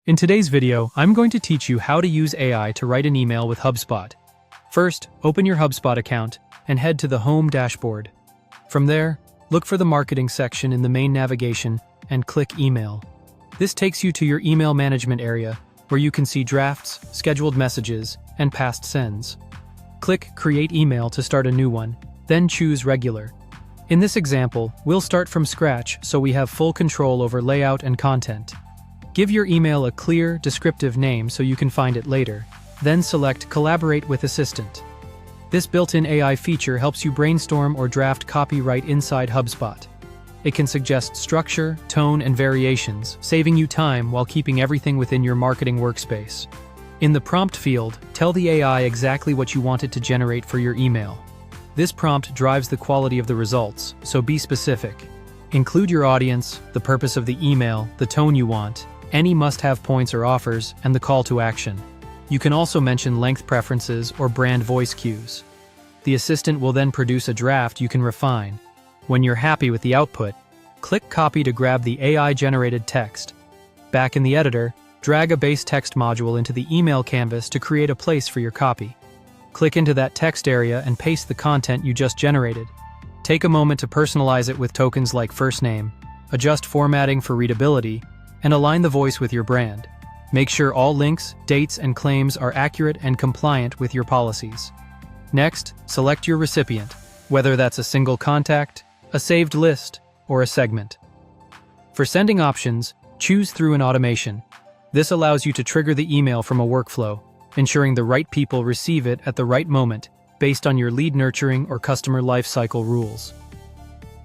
In today's video, I'm going to teach you how to use AI to write an email with HubSpot. First, open your HubSpot account and head to the Home dashboard. From there, look for the Marketing section in the main navigation and click Email. This takes you to your email management area, where you can see drafts, scheduled messages, and past sends. Click Create Email to start a new one, then choose Regular. In this example, we'll start from scratch so we have full control over layout and content. Give your email a clear, descriptive name so you can find it later. Then select Collaborate with Assistant. This built-in AI feature helps you brainstorm or draft copy right inside HubSpot. It can suggest structure, tone, and variations, saving you time while keeping everything within your marketing workspace. In the prompt field, tell the AI exactly what you want it to generate for your email. This prompt drives the quality of the results, so be specific. Include your audience, the purpose of the email, the tone you want, any must-have points or offers, and the call to action. You can also mention length preferences or brand voice cues. The assistant will then produce a draft you can refine. When you're happy with the output, click Copy to grab the AI-generated text. Back in the editor, drag a base text module into the email canvas to create a place for your copy. Click into that text area and paste the content you just generated. Take a moment to personalize it with tokens like first name, adjust formatting for readability, and align the voice with your brand. Make sure all links, dates, and claims are accurate and compliant with your policies. Next, select your recipient, whether that's a single contact, a saved list, or a segment. For sending options, choose through an automation. This allows you to trigger the email from a workflow, ensuring the right people receive it at the right moment based on your lead nurturing or customer lifecycle rules.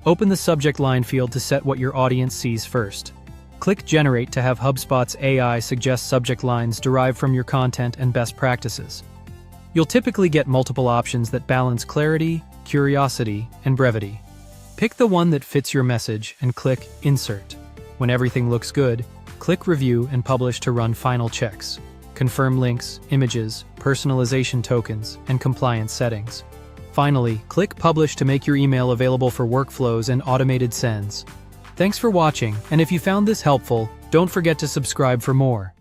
Open the subject line field to set what your audience sees first. Click Generate to have HubSpot's AI suggest subject lines derived from your content and best practices. You'll typically get multiple options that balance clarity, curiosity, and brevity. Pick the one that fits your message and click Insert. When everything looks good, click Review and Publish to run final checks. Confirm links, images, personalization tokens, and compliance settings. Finally, click Publish to make your email available for workflows and automated sends. Thanks for watching, and if you found this helpful, don't forget to subscribe for more.